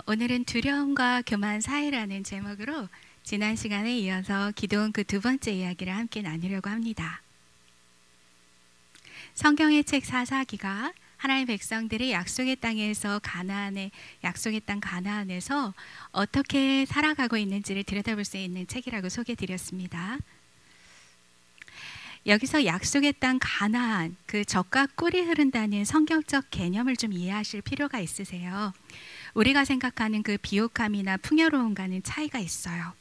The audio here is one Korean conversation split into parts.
오늘은 두려움과 교만 사이라는 제목으로 지난 시간에 이어서 기도원 그 두 번째 이야기를 함께 나누려고 합니다. 성경의 책 사사기가 하나님의 백성들이 약속의 땅에서 약속의 땅 가나안에서 어떻게 살아가고 있는지를 들여다볼 수 있는 책이라고 소개드렸습니다. 여기서 약속의 땅 가나안, 그 젖과 꿀이 흐른다는 성경적 개념을 좀 이해하실 필요가 있으세요. 우리가 생각하는 그 비옥함이나 풍요로움과는 차이가 있어요.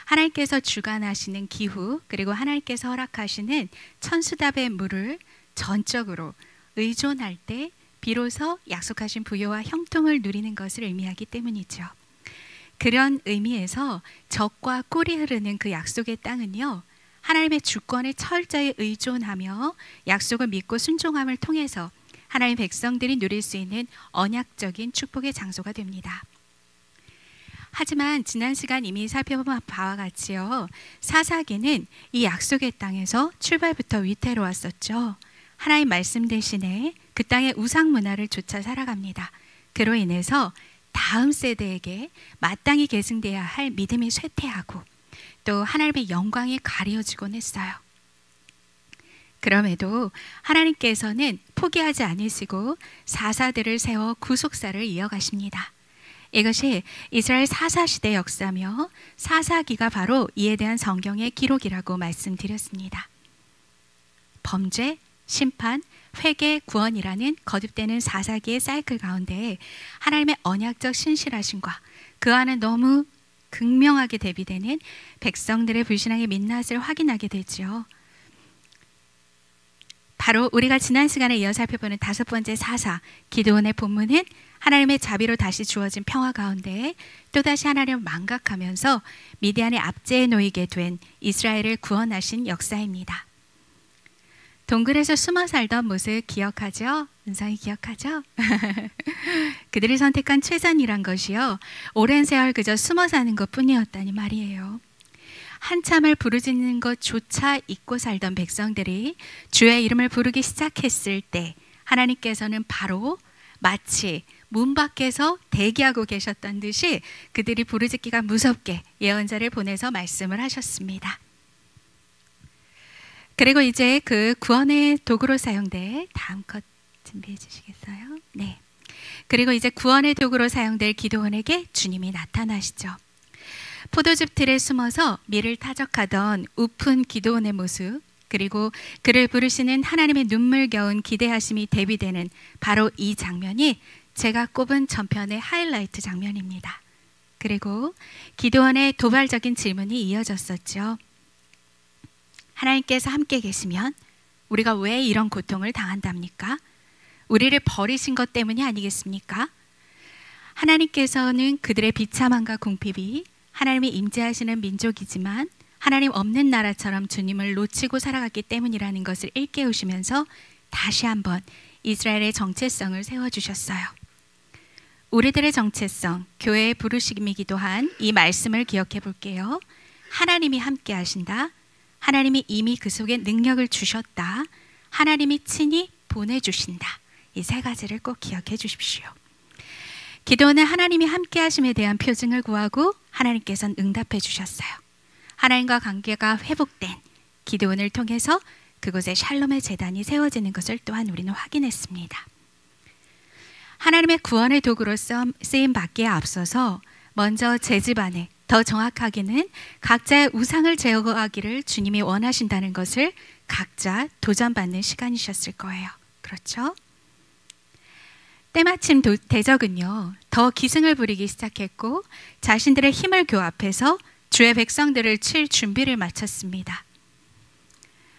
하나님께서 주관하시는 기후, 그리고 하나님께서 허락하시는 천수답의 물을 전적으로 의존할 때 비로소 약속하신 부요와 형통을 누리는 것을 의미하기 때문이죠. 그런 의미에서 젖과 꿀이 흐르는 그 약속의 땅은요, 하나님의 주권에 철저히 의존하며 약속을 믿고 순종함을 통해서 하나님의 백성들이 누릴 수 있는 언약적인 축복의 장소가 됩니다. 하지만 지난 시간 이미 살펴본 바와 같이요, 사사기는 이 약속의 땅에서 출발부터 위태로웠었죠. 하나님 말씀 대신에 그 땅의 우상 문화를 쫓아 살아갑니다. 그로 인해서 다음 세대에게 마땅히 계승되어야 할 믿음이 쇠퇴하고 또 하나님의 영광이 가려지곤 했어요. 그럼에도 하나님께서는 포기하지 않으시고 사사들을 세워 구속사를 이어가십니다. 이것이 이스라엘 사사시대 역사며 사사기가 바로 이에 대한 성경의 기록이라고 말씀드렸습니다. 범죄, 심판, 회개, 구원이라는 거듭되는 사사기의 사이클 가운데 하나님의 언약적 신실하심과 그 안에 너무 극명하게 대비되는 백성들의 불신앙의 민낯을 확인하게 되죠. 바로 우리가 지난 시간에 이어 살펴보는 다섯 번째 사사 기드온의 본문은 하나님의 자비로 다시 주어진 평화 가운데 또다시 하나님을 망각하면서 미디안의 압제에 놓이게 된 이스라엘을 구원하신 역사입니다. 동굴에서 숨어 살던 모습 기억하죠? 은성이 기억하죠? 그들이 선택한 최선이란 것이요, 오랜 세월 그저 숨어 사는 것뿐이었다니 말이에요. 한참을 부르짖는 것조차 잊고 살던 백성들이 주의 이름을 부르기 시작했을 때 하나님께서는 바로 마치 문 밖에서 대기하고 계셨던 듯이 그들이 부르짖기가 무섭게 예언자를 보내서 말씀을 하셨습니다. 그리고 이제 그 구원의 도구로 사용될 다음 컷 준비해 주시겠어요? 네. 그리고 이제 구원의 도구로 사용될 기드온에게 주님이 나타나시죠. 포도즙 틀에 숨어서 밀을 타적하던 우픈 기드온의 모습, 그리고 그를 부르시는 하나님의 눈물겨운 기대하심이 대비되는 바로 이 장면이 제가 꼽은 전편의 하이라이트 장면입니다. 그리고 기드온의 도발적인 질문이 이어졌었죠. 하나님께서 함께 계시면 우리가 왜 이런 고통을 당한답니까? 우리를 버리신 것 때문이 아니겠습니까? 하나님께서는 그들의 비참함과 궁핍이 하나님이 임재하시는 민족이지만 하나님 없는 나라처럼 주님을 놓치고 살아갔기 때문이라는 것을 일깨우시면서 다시 한번 이스라엘의 정체성을 세워주셨어요. 우리들의 정체성, 교회의 부르심이기도 한 이 말씀을 기억해 볼게요. 하나님이 함께 하신다. 하나님이 이미 그 속에 능력을 주셨다. 하나님이 친히 보내주신다. 이 세 가지를 꼭 기억해 주십시오. 기도는 하나님이 함께 하심에 대한 표징을 구하고 하나님께서는 응답해 주셨어요. 하나님과 관계가 회복된 기드온을 통해서 그곳에 샬롬의 제단이 세워지는 것을 또한 우리는 확인했습니다. 하나님의 구원의 도구로 쓰임 받기에 앞서서 먼저 제 집안에, 더 정확하게는 각자의 우상을 제거하기를 주님이 원하신다는 것을 각자 도전받는 시간이셨을 거예요. 그렇죠? 때마침 대적은요, 더 기승을 부리기 시작했고 자신들의 힘을 교합해서 주의 백성들을 칠 준비를 마쳤습니다.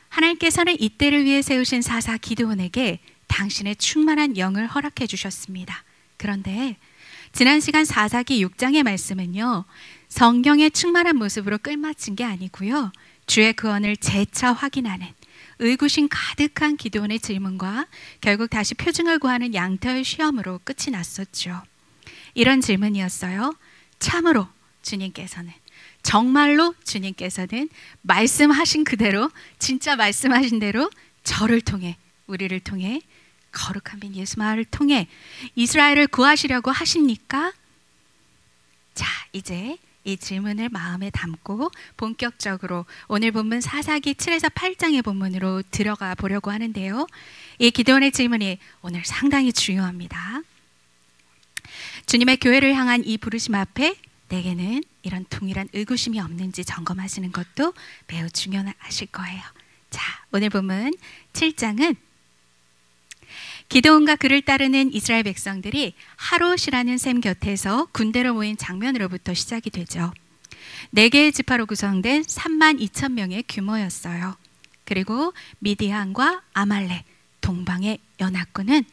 하나님께서는 이때를 위해 세우신 사사 기드온에게 당신의 충만한 영을 허락해 주셨습니다. 그런데 지난 시간 사사기 6장의 말씀은요, 성경의 충만한 모습으로 끌맞춘 게 아니고요, 주의 구원을 재차 확인하는 의구심 가득한 기드온의 질문과 결국 다시 표징을 구하는 양터의 시험으로 끝이 났었죠. 이런 질문이었어요. 참으로 주님께서는, 정말로 주님께서는 말씀하신 그대로, 진짜 말씀하신 대로 저를 통해, 우리를 통해, 거룩한 빈 예수마를 통해 이스라엘을 구하시려고 하십니까? 자, 이제 이 질문을 마음에 담고 본격적으로 오늘 본문 사사기 7에서 8장의 본문으로 들어가 보려고 하는데요. 이 기도원의 질문이 오늘 상당히 중요합니다. 주님의 교회를 향한 이 부르심 앞에 내게는 이런 동일한 의구심이 없는지 점검하시는 것도 매우 중요하실 거예요. 자, 오늘 본문 7장은 기드온과 그를 따르는 이스라엘 백성들이 하롯이라는 샘 곁에서 군대로 모인 장면으로부터 시작이 되죠. 4개의 지파로 구성된 32,000명의 규모였어요. 그리고 미디안과 아말렉, 동방의 연합군은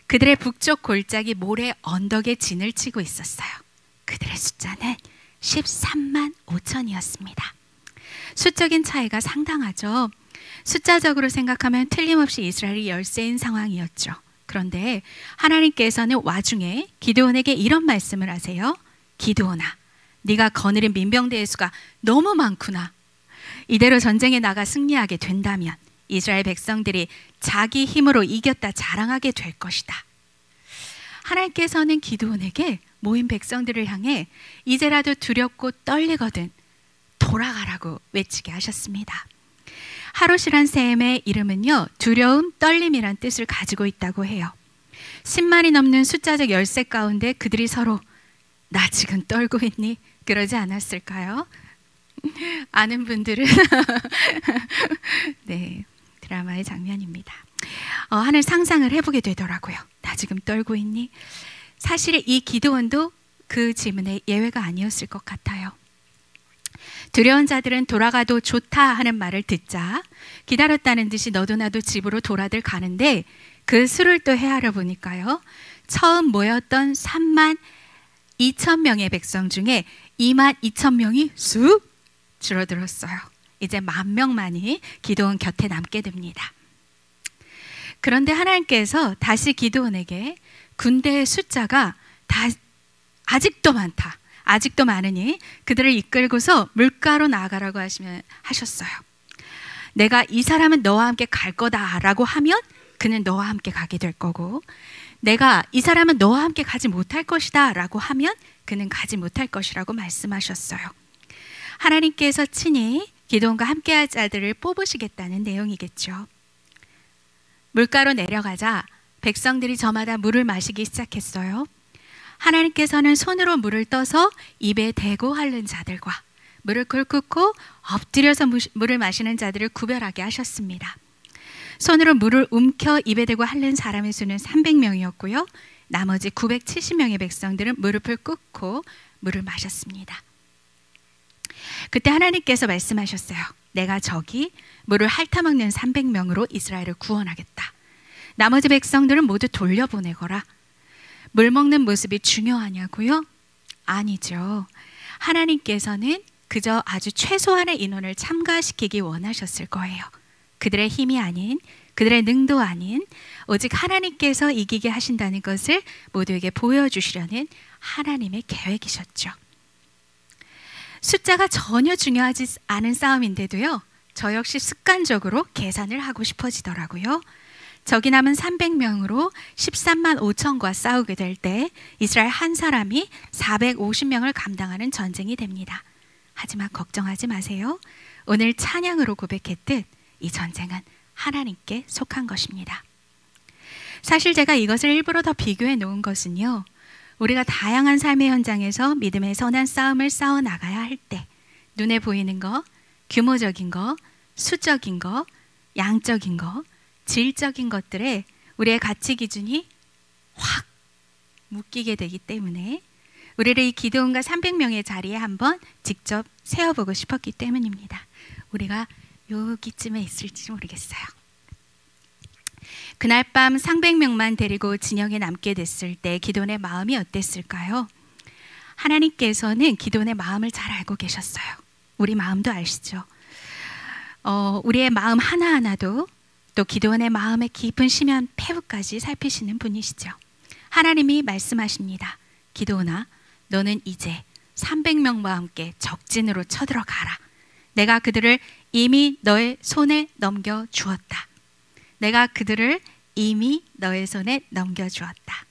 그들의 북쪽 골짜기 모래 언덕에 진을 치고 있었어요. 그들의 숫자는 13만 5천이었습니다. 수적인 차이가 상당하죠. 숫자적으로 생각하면 틀림없이 이스라엘이 열세인 상황이었죠. 그런데 하나님께서는 와중에 기드온에게 이런 말씀을 하세요. 기드온아, 네가 거느린 민병대의 수가 너무 많구나. 이대로 전쟁에 나가 승리하게 된다면 이스라엘 백성들이 자기 힘으로 이겼다 자랑하게 될 것이다. 하나님께서는 기드온에게 모인 백성들을 향해 이제라도 두렵고 떨리거든 돌아가라고 외치게 하셨습니다. 하롯이란 샘의 이름은요, 두려움, 떨림이란 뜻을 가지고 있다고 해요. 10만이 넘는 숫자적 열세 가운데 그들이 서로 나 지금 떨고 있니? 그러지 않았을까요? 아는 분들은 네, 드라마의 장면입니다. 하는 상상을 해보게 되더라고요. 나 지금 떨고 있니? 사실 이 기드온도 그 질문에 예외가 아니었을 것 같아요. 두려운 자들은 돌아가도 좋다 하는 말을 듣자 기다렸다는 듯이 너도 나도 집으로 돌아들 가는데 그 수를 또 헤아려 보니까요. 처음 모였던 3만 2천 명의 백성 중에 2만 2천 명이 쑥 줄어들었어요. 이제 10,000명만이 기드온 곁에 남게 됩니다. 그런데 하나님께서 다시 기드온에게 군대의 숫자가 아직도 많다. 아직도 많으니 그들을 이끌고서 물가로 나아가라고 하셨어요. 내가 이 사람은 너와 함께 갈 거다라고 하면 그는 너와 함께 가게 될 거고, 내가 이 사람은 너와 함께 가지 못할 것이다 라고 하면 그는 가지 못할 것이라고 말씀하셨어요. 하나님께서 친히 기드온과 함께할 자들을 뽑으시겠다는 내용이겠죠. 물가로 내려가자 백성들이 저마다 물을 마시기 시작했어요. 하나님께서는 손으로 물을 떠서 입에 대고 핥는 자들과 물을 끓고 엎드려서 물을 마시는 자들을 구별하게 하셨습니다. 손으로 물을 움켜 입에 대고 핥는 사람의 수는 300명이었고요. 나머지 970명의 백성들은 무릎을 꿇고 물을 마셨습니다. 그때 하나님께서 말씀하셨어요. 내가 저기 물을 핥아먹는 300명으로 이스라엘을 구원하겠다. 나머지 백성들은 모두 돌려보내거라. 물 먹는 모습이 중요하냐고요? 아니죠. 하나님께서는 그저 아주 최소한의 인원을 참가시키기 원하셨을 거예요. 그들의 힘이 아닌, 그들의 능도 아닌 오직 하나님께서 이기게 하신다는 것을 모두에게 보여주시려는 하나님의 계획이셨죠. 숫자가 전혀 중요하지 않은 싸움인데도요, 저 역시 습관적으로 계산을 하고 싶어지더라고요. 적이 남은 300명으로 13만 5천과 싸우게 될 때 이스라엘 한 사람이 450명을 감당하는 전쟁이 됩니다. 하지만 걱정하지 마세요. 오늘 찬양으로 고백했듯 이 전쟁은 하나님께 속한 것입니다. 사실 제가 이것을 일부러 더 비교해 놓은 것은요, 우리가 다양한 삶의 현장에서 믿음의 선한 싸움을 싸워 나가야 할 때 눈에 보이는 거, 규모적인 거, 수적인 거, 양적인 거, 질적인 것들에 우리의 가치 기준이 확 묶이게 되기 때문에 우리를 이 기드온과 300명의 자리에 한번 직접 세워보고 싶었기 때문입니다. 우리가 여기쯤에 있을지 모르겠어요. 그날 밤 300명만 데리고 진영에 남게 됐을 때 기드온의 마음이 어땠을까요? 하나님께서는 기드온의 마음을 잘 알고 계셨어요. 우리 마음도 아시죠? 우리의 마음 하나하나도 또 기드온의 마음의 깊은 심연 폐부까지 살피시는 분이시죠. 하나님이 말씀하십니다. 기드온아, 너는 이제 300명과 함께 적진으로 쳐들어가라. 내가 그들을 이미 너의 손에 넘겨주었다. 내가 그들을 이미 너의 손에 넘겨주었다.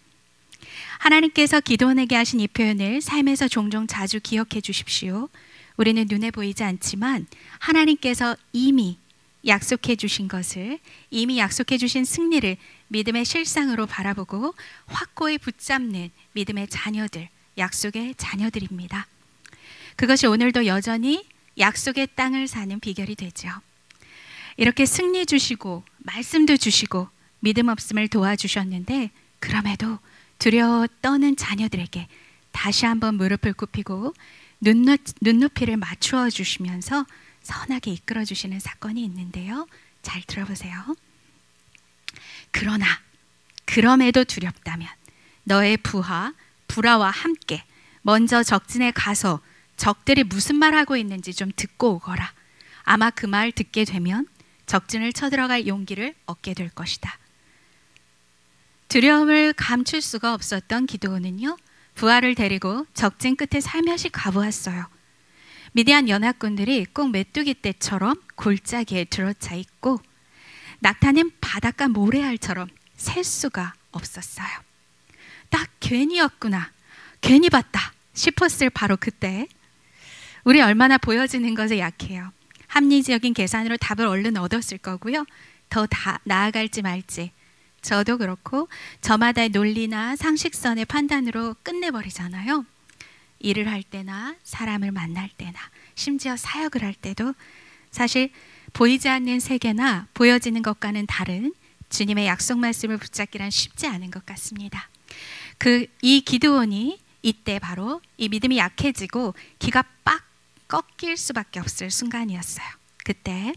하나님께서 기드온에게 하신 이 표현을 삶에서 종종 자주 기억해 주십시오. 우리는 눈에 보이지 않지만 하나님께서 이미 약속해 주신 것을, 이미 약속해 주신 승리를 믿음의 실상으로 바라보고 확고히 붙잡는 믿음의 자녀들, 약속의 자녀들입니다. 그것이 오늘도 여전히 약속의 땅을 사는 비결이 되죠. 이렇게 승리 주시고 말씀도 주시고 믿음 없음을 도와주셨는데, 그럼에도 두려워 떠는 자녀들에게 다시 한번 무릎을 굽히고 눈높이를 맞추어 주시면서 선하게 이끌어 주시는 사건이 있는데요. 잘 들어보세요. 그러나 그럼에도 두렵다면 너의 불화와 함께 먼저 적진에 가서 적들이 무슨 말하고 있는지 좀 듣고 오거라. 아마 그 말 듣게 되면 적진을 쳐들어갈 용기를 얻게 될 것이다. 두려움을 감출 수가 없었던 기드온은요, 부하를 데리고 적진 끝에 살며시 가보았어요. 미디안 연합군들이 꼭 메뚜기 떼처럼 골짜기에 들어차 있고 낙타는 바닷가 모래알처럼 셀 수가 없었어요. 딱 괜히였구나, 괜히 봤다 싶었을 바로 그때, 우리 얼마나 보여지는 것에 약해요. 합리적인 계산으로 답을 얼른 얻었을 거고요. 더 나아갈지 말지, 저도 그렇고 저마다의 논리나 상식선의 판단으로 끝내버리잖아요. 일을 할 때나 사람을 만날 때나 심지어 사역을 할 때도 사실 보이지 않는 세계나 보여지는 것과는 다른 주님의 약속 말씀을 붙잡기란 쉽지 않은 것 같습니다. 이 기드온이 이때 바로 이 믿음이 약해지고 기가 빡 꺾일 수밖에 없을 순간이었어요. 그때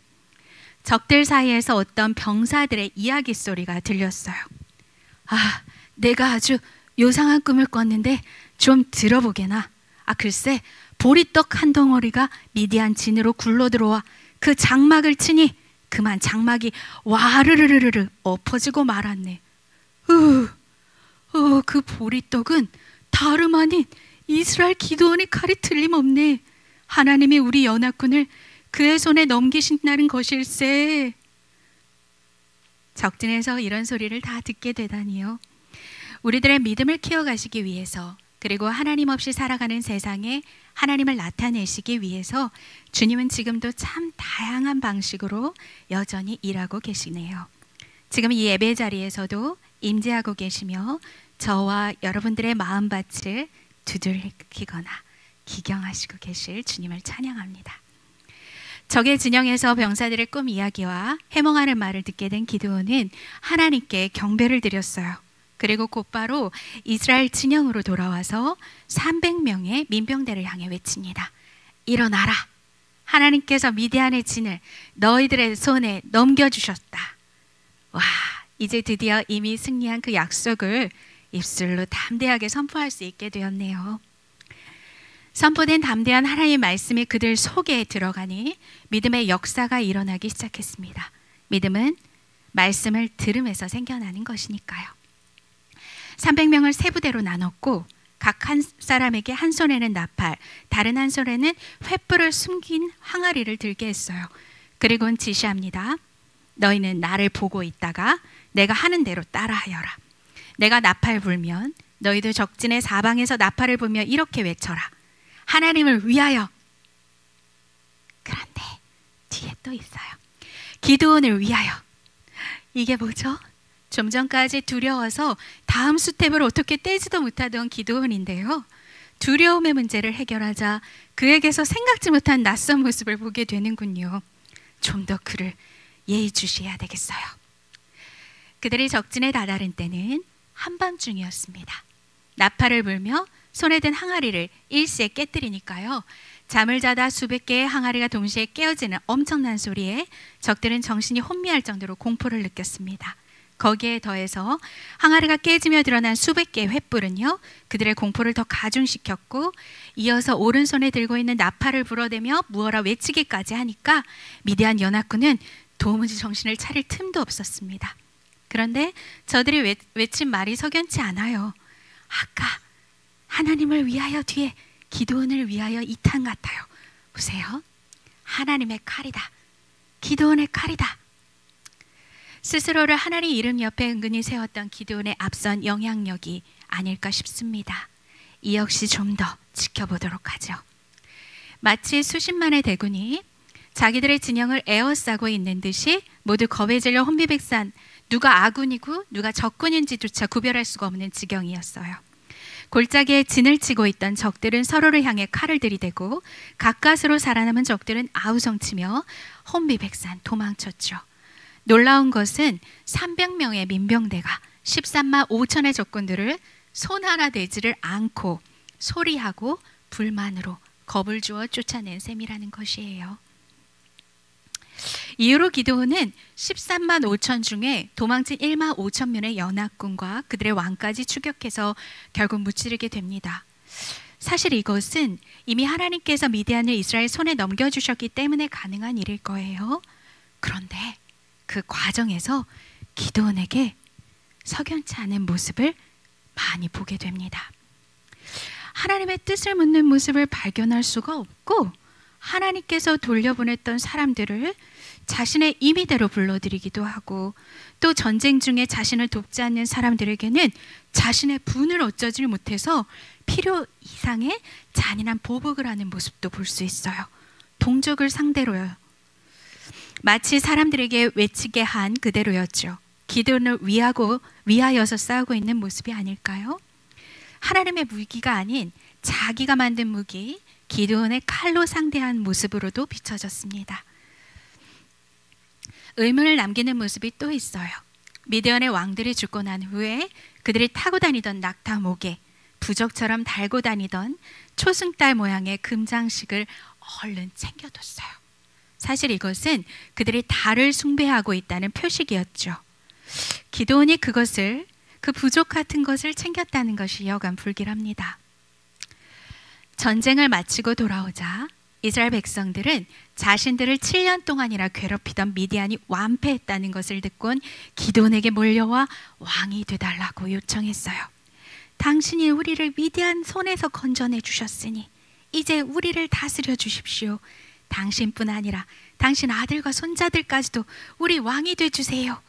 적들 사이에서 어떤 병사들의 이야기 소리가 들렸어요. 아, 내가 아주 요상한 꿈을 꿨는데 좀 들어보게나. 글쎄, 보리떡 한 덩어리가 미디안 진으로 굴러들어와 그 장막을 치니 그만 장막이 와르르르르 엎어지고 말았네. 그 보리떡은 다름 아닌 이스라엘 기드온의 칼이 틀림없네. 하나님이 우리 연합군을 그의 손에 넘기신다는 것일세. 적진에서 이런 소리를 다 듣게 되다니요. 우리들의 믿음을 키워가시기 위해서, 그리고 하나님 없이 살아가는 세상에 하나님을 나타내시기 위해서 주님은 지금도 참 다양한 방식으로 여전히 일하고 계시네요. 지금 이 예배 자리에서도 임재하고 계시며 저와 여러분들의 마음밭을 두들기거나 기경하시고 계실 주님을 찬양합니다. 적의 진영에서 병사들의 꿈 이야기와 해몽하는 말을 듣게 된 기드온은 하나님께 경배를 드렸어요. 그리고 곧바로 이스라엘 진영으로 돌아와서 300명의 민병대를 향해 외칩니다. 일어나라. 하나님께서 미디안의 진을 너희들의 손에 넘겨주셨다. 와, 이제 드디어 이미 승리한 그 약속을 입술로 담대하게 선포할 수 있게 되었네요. 선포된 담대한 하나님의 말씀이 그들 속에 들어가니 믿음의 역사가 일어나기 시작했습니다. 믿음은 말씀을 들음에서 생겨나는 것이니까요. 300명을 세 부대로 나눴고 각 한 사람에게 한 손에는 나팔, 다른 한 손에는 횃불을 숨긴 항아리를 들게 했어요. 그리고는 지시합니다. 너희는 나를 보고 있다가 내가 하는 대로 따라하여라. 내가 나팔 불면 너희도 적진의 사방에서 나팔을 불며 이렇게 외쳐라. 하나님을 위하여. 그런데 뒤에 또 있어요. 기드온을 위하여. 이게 뭐죠? 좀 전까지 두려워서 다음 스텝을 어떻게 떼지도 못하던 기드온인데요. 두려움의 문제를 해결하자 그에게서 생각지 못한 낯선 모습을 보게 되는군요. 좀 더 그를 예의주시해야 되겠어요. 그들이 적진에 다다른 때는 한밤중이었습니다. 나팔을 불며 손에 든 항아리를 일시에 깨뜨리니까요. 잠을 자다 수백 개의 항아리가 동시에 깨어지는 엄청난 소리에 적들은 정신이 혼미할 정도로 공포를 느꼈습니다. 거기에 더해서 항아리가 깨지며 드러난 수백 개의 횃불은요, 그들의 공포를 더 가중시켰고 이어서 오른손에 들고 있는 나팔을 불어대며 무어라 외치기까지 하니까 미디안 연합군은 도무지 정신을 차릴 틈도 없었습니다. 그런데 저들이 외친 말이 석연치 않아요. 아까 하나님을 위하여 뒤에 기드온을 위하여 2탄 같아요. 보세요. 하나님의 칼이다. 기드온의 칼이다. 스스로를 하나님 이름 옆에 은근히 세웠던 기드온의 앞선 영향력이 아닐까 싶습니다. 이 역시 좀 더 지켜보도록 하죠. 마치 수십만의 대군이 자기들의 진영을 에워싸고 있는 듯이 모두 겁에 질려 혼비백산, 누가 아군이고 누가 적군인지조차 구별할 수가 없는 지경이었어요. 골짜기에 진을 치고 있던 적들은 서로를 향해 칼을 들이대고 가까스로 살아남은 적들은 아우성치며 혼비백산 도망쳤죠. 놀라운 것은 300명의 민병대가 13만 5천의 적군들을 손 하나 대지를 않고 소리하고 불만으로 겁을 주어 쫓아낸 셈이라는 것이에요. 이후로 기드온은 13만 5천 중에 도망친 1만 5천 명의 연합군과 그들의 왕까지 추격해서 결국 무찌르게 됩니다. 사실 이것은 이미 하나님께서 미디안을 이스라엘 손에 넘겨주셨기 때문에 가능한 일일 거예요. 그런데 그 과정에서 기드온에게 석연치 않은 모습을 많이 보게 됩니다. 하나님의 뜻을 묻는 모습을 발견할 수가 없고 하나님께서 돌려보냈던 사람들을 자신의 임의대로 불러들이기도 하고 또 전쟁 중에 자신을 돕지 않는 사람들에게는 자신의 분을 어쩌지 못해서 필요 이상의 잔인한 보복을 하는 모습도 볼 수 있어요. 동족을 상대로요. 마치 사람들에게 외치게 한 그대로였죠. 기드온을 위하여서 싸우고 있는 모습이 아닐까요? 하나님의 무기가 아닌 자기가 만든 무기 기드온의 칼로 상대한 모습으로도 비춰졌습니다. 의문을 남기는 모습이 또 있어요. 미디안의 왕들이 죽고 난 후에 그들이 타고 다니던 낙타 목에 부적처럼 달고 다니던 초승달 모양의 금장식을 얼른 챙겨뒀어요. 사실 이것은 그들이 달을 숭배하고 있다는 표식이었죠. 기드온이 그것을 그 부족 같은 것을 챙겼다는 것이 여간 불길합니다. 전쟁을 마치고 돌아오자 이스라엘 백성들은 자신들을 7년 동안이나 괴롭히던 미디안이 완패했다는 것을 듣곤 기드온에게 몰려와 왕이 되달라고 요청했어요. 당신이 우리를 미디안 손에서 건져내 주셨으니 이제 우리를 다스려 주십시오. 당신뿐 아니라 당신 아들과 손자들까지도 우리 왕이 돼 주세요.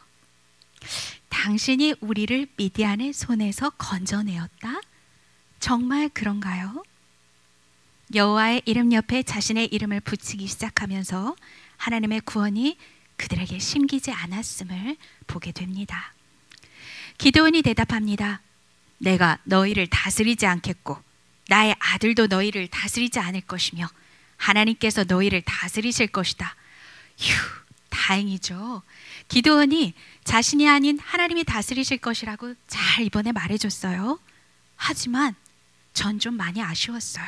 당신이 우리를 미디안의 손에서 건져내었다? 정말 그런가요? 여호와의 이름 옆에 자신의 이름을 붙이기 시작하면서 하나님의 구원이 그들에게 심기지 않았음을 보게 됩니다. 기드온이 대답합니다. 내가 너희를 다스리지 않겠고 나의 아들도 너희를 다스리지 않을 것이며 하나님께서 너희를 다스리실 것이다. 휴, 다행이죠. 기드온이 자신이 아닌 하나님이 다스리실 것이라고 잘 이번에 말해줬어요. 하지만 전 좀 많이 아쉬웠어요.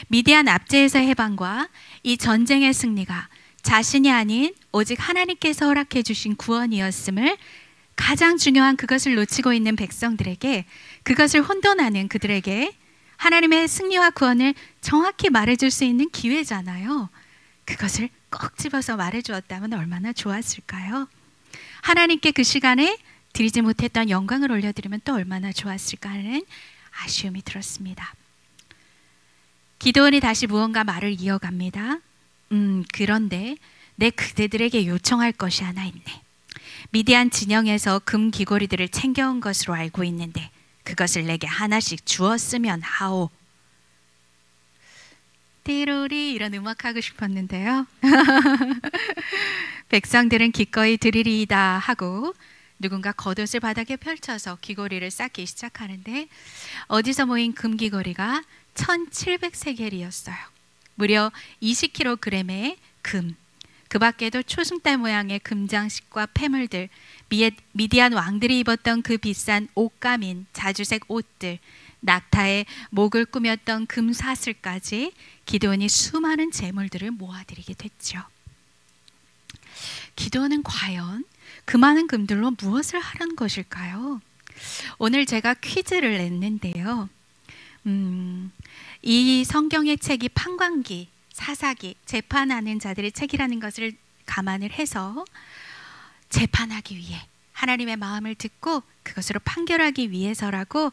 미디안 압제에서의 해방과 이 전쟁의 승리가 자신이 아닌 오직 하나님께서 허락해 주신 구원이었음을 가장 중요한 그것을 놓치고 있는 백성들에게, 그것을 혼돈하는 그들에게 하나님의 승리와 구원을 정확히 말해줄 수 있는 기회잖아요. 그것을 꼭 집어서 말해주었다면 얼마나 좋았을까요? 하나님께 그 시간에 드리지 못했던 영광을 올려드리면 또 얼마나 좋았을까 하는 아쉬움이 들었습니다. 기드온이 다시 무언가 말을 이어갑니다. 그런데 내 그대들에게 요청할 것이 하나 있네. 미디안 진영에서 금 귀고리들을 챙겨온 것으로 알고 있는데 그것을 내게 하나씩 주었으면 하오. 띠로리 이런 음악 하고 싶었는데요. 백성들은 기꺼이 드리리이다 하고 누군가 겉옷을 바닥에 펼쳐서 귀고리를 쌓기 시작하는데 어디서 모인 금 귀고리가 1700세겔이었어요. 무려 20kg의 금. 그 밖에도 초승달 모양의 금장식과 폐물들, 미디안 왕들이 입었던 그 비싼 옷감인 자주색 옷들, 낙타의 목을 꾸몄던 금사슬까지 기드온이 수많은 재물들을 모아들이게 됐죠. 기드온은 과연 그 많은 금들로 무엇을 하려는 것일까요? 오늘 제가 퀴즈를 냈는데요. 이 성경의 책이 판관기, 사사기, 재판하는 자들의 책이라는 것을 감안을 해서 재판하기 위해 하나님의 마음을 듣고 그것으로 판결하기 위해서라고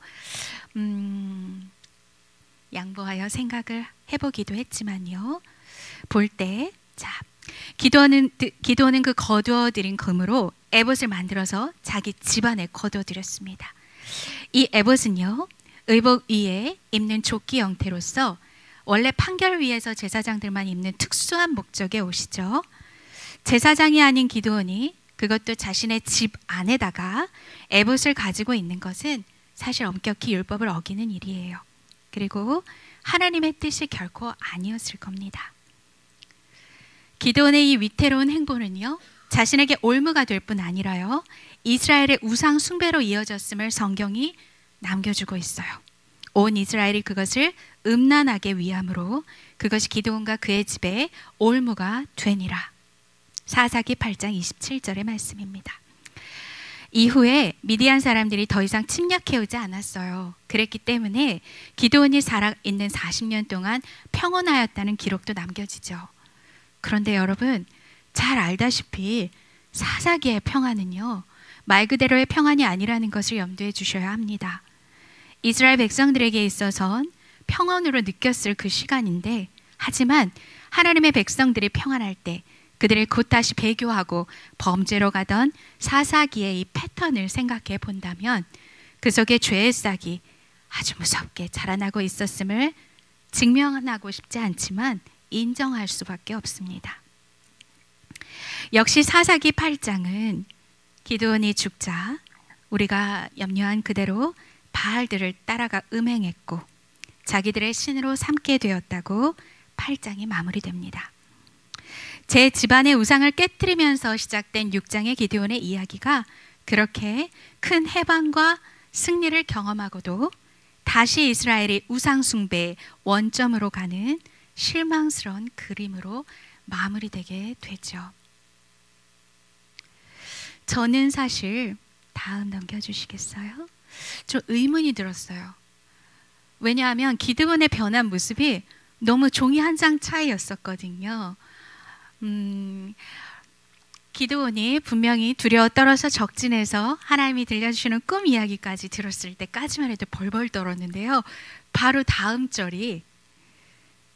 양보하여 생각을 해보기도 했지만요. 볼 때 기드온은 그 거두어들인 금으로 에봇을 만들어서 자기 집안에 거두어들였습니다. 이 에봇은요, 의복 위에 입는 조끼 형태로서 원래 판결 위에서 제사장들만 입는 특수한 목적의 옷이죠. 제사장이 아닌 기드온이 그것도 자신의 집 안에다가 에봇을 가지고 있는 것은 사실 엄격히 율법을 어기는 일이에요. 그리고 하나님의 뜻이 결코 아니었을 겁니다. 기드온의 이 위태로운 행보는요, 자신에게 올무가 될 뿐 아니라요, 이스라엘의 우상 숭배로 이어졌음을 성경이 남겨주고 있어요. 온 이스라엘이 그것을 음란하게 위함으로 그것이 기드온과 그의 집에 올무가 되니라. 사사기 8장 27절의 말씀입니다. 이후에 미디안 사람들이 더 이상 침략해오지 않았어요. 그랬기 때문에 기드온이 살아있는 40년 동안 평온하였다는 기록도 남겨지죠. 그런데 여러분, 잘 알다시피 사사기의 평안은요, 말 그대로의 평안이 아니라는 것을 염두에 두셔야 합니다. 이스라엘 백성들에게 있어선 평안으로 느꼈을 그 시간인데, 하지만 하나님의 백성들이 평안할 때 그들을 곧 다시 배교하고 범죄로 가던 사사기의 이 패턴을 생각해 본다면 그 속에 죄의 싹이 아주 무섭게 자라나고 있었음을 증명하고 싶지 않지만 인정할 수밖에 없습니다. 역시 사사기 8장은 기드온이 죽자 우리가 염려한 그대로 바알들을 따라가 음행했고 자기들의 신으로 삼게 되었다고 8장이 마무리됩니다. 제 집안의 우상을 깨뜨리면서 시작된 6장의 기드온의 이야기가 그렇게 큰 해방과 승리를 경험하고도 다시 이스라엘이 우상 숭배의 원점으로 가는 실망스러운 그림으로 마무리되게 되죠. 저는 사실 다음 넘겨주시겠어요? 좀 의문이 들었어요. 왜냐하면 기드온의 변한 모습이 너무 종이 한 장 차이였었거든요. 기드온이 분명히 두려워 떨어서 적진에서 하나님이 들려주시는 꿈 이야기까지 들었을 때까지만 해도 벌벌 떨었는데요. 바로 다음 절이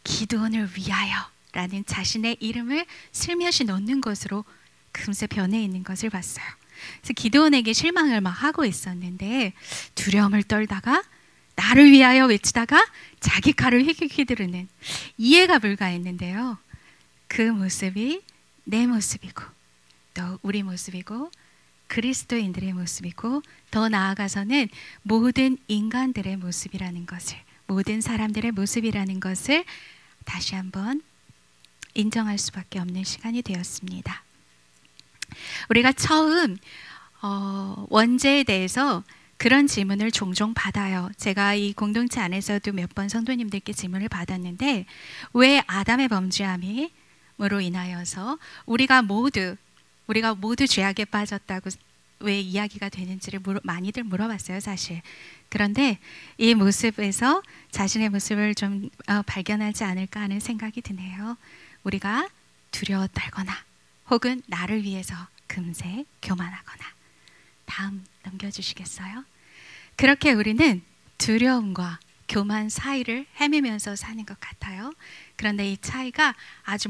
기드온을 위하여 라는 자신의 이름을 슬며시 넣는 것으로 금세 변해 있는 것을 봤어요. 그래서 기드온에게 실망을 막 하고 있었는데 두려움을 떨다가 나를 위하여 외치다가 자기 칼을 휙휙 휘두르는 이해가 불가했는데요. 그 모습이 내 모습이고 또 우리 모습이고 그리스도인들의 모습이고 더 나아가서는 모든 인간들의 모습이라는 것을, 모든 사람들의 모습이라는 것을 다시 한번 인정할 수밖에 없는 시간이 되었습니다. 우리가 처음 원죄에 대해서 그런 질문을 종종 받아요. 제가 이 공동체 안에서도 몇 번 성도님들께 질문을 받았는데 왜 아담의 범죄함으로 인하여서 우리가 모두 죄악에 빠졌다고 왜 이야기가 되는지를 많이들 물어봤어요, 사실. 그런데 이 모습에서 자신의 모습을 좀 발견하지 않을까 하는 생각이 드네요. 우리가 두려워 떨거나 혹은 나를 위해서 금세 교만하거나. 다음 넘겨주시겠어요? 그렇게 우리는 두려움과 교만 사이를 헤매면서 사는 것 같아요. 그런데 이 차이가 아주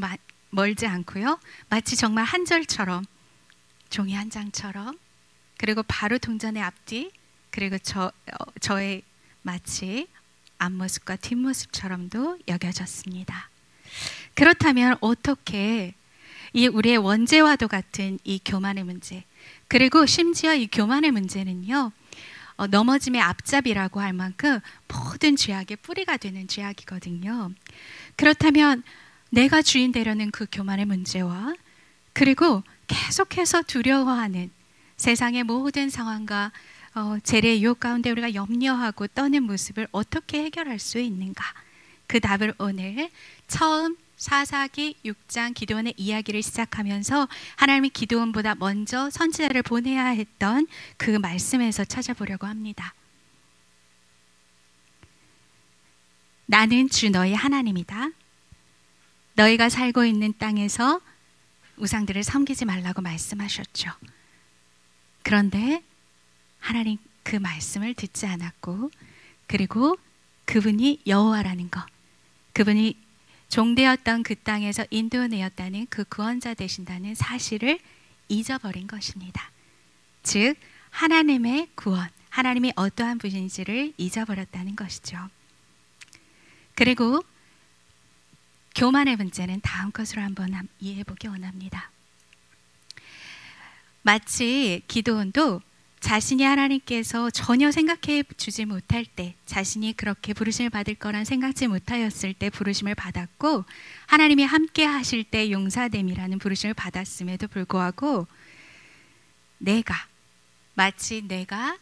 멀지 않고요. 마치 정말 한 절처럼, 종이 한 장처럼, 그리고 바로 동전의 앞뒤, 그리고 저의 마치 앞모습과 뒷모습처럼도 여겨졌습니다. 그렇다면 어떻게 이 우리의 원죄와도 같은 이 교만의 문제, 그리고 심지어 이 교만의 문제는요, 넘어짐의 앞잡이라고 할 만큼 모든 죄악의 뿌리가 되는 죄악이거든요. 그렇다면 내가 주인 되려는 그 교만의 문제와 그리고 계속해서 두려워하는 세상의 모든 상황과 재래의 유혹 가운데 우리가 염려하고 떠는 모습을 어떻게 해결할 수 있는가? 그 답을 오늘 처음 사사기 6장 기드온의 이야기를 시작하면서 하나님이 기드온보다 먼저 선지자를 보내야 했던 그 말씀에서 찾아보려고 합니다. 나는 주 너희 하나님이다. 너희가 살고 있는 땅에서 우상들을 섬기지 말라고 말씀하셨죠. 그런데 하나님 그 말씀을 듣지 않았고, 그리고 그분이 여호와라는 것, 그분이 종되었던 그 땅에서 인도내었다는 그 구원자 되신다는 사실을 잊어버린 것입니다. 즉 하나님의 구원, 하나님이 어떠한 분인지를 잊어버렸다는 것이죠. 그리고 교만의 문제는 다음 것으로 한번 이해해 보기 원합니다. 마치 기드온도 자신이 하나님께서 전혀 생각해 주지 못할 때, 자신이 그렇게 부르심을 받을 거란 생각지 못하였을 때 부르심을 받았고, 하나님이 함께 하실 때 용사됨이라는 부르심을 받았음에도 불구하고 마치 내가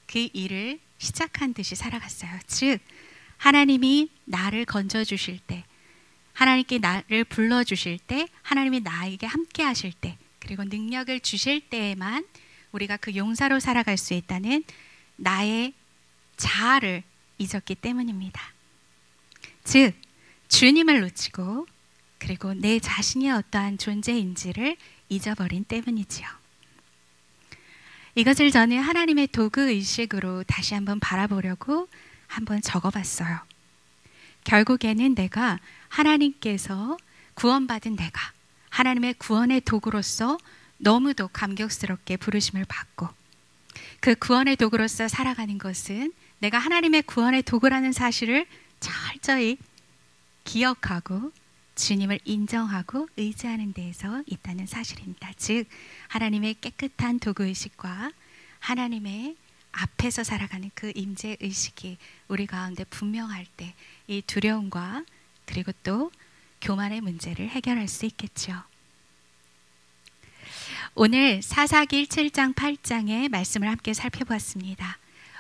그 일을 시작한 듯이 살아갔어요. 즉 하나님이 나를 건져주실 때, 하나님께 나를 불러주실 때, 하나님이 나에게 함께 하실 때, 그리고 능력을 주실 때에만 우리가 그 용사로 살아갈 수 있다는 나의 자아를 잊었기 때문입니다. 즉 주님을 놓치고 그리고 내 자신이 어떠한 존재인지를 잊어버린 때문이지요. 이것을 저는 하나님의 도구의식으로 다시 한번 바라보려고 한번 적어봤어요. 결국에는 내가 하나님께서 구원받은 내가 하나님의 구원의 도구로서 너무도 감격스럽게 부르심을 받고, 그 구원의 도구로서 살아가는 것은 내가 하나님의 구원의 도구라는 사실을 철저히 기억하고 주님을 인정하고 의지하는 데에서 있다는 사실입니다. 즉 하나님의 깨끗한 도구의식과 하나님의 앞에서 살아가는 그 임재의식이 우리 가운데 분명할 때 이 두려움과 그리고 또 교만의 문제를 해결할 수 있겠죠. 오늘 사사기 7장 8장의 말씀을 함께 살펴보았습니다.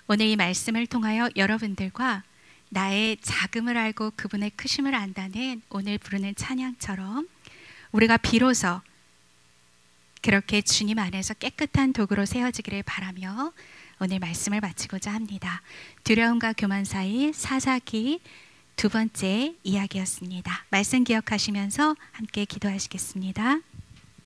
오늘 이 말씀을 통하여 여러분들과 나의 작음을 알고 그분의 크심을 안다는 오늘 부르는 찬양처럼 우리가 비로소 그렇게 주님 안에서 깨끗한 도구로 세워지기를 바라며 오늘 말씀을 마치고자 합니다. 두려움과 교만 사이 사사기 두 번째 이야기였습니다. 말씀 기억하시면서 함께 기도하시겠습니다.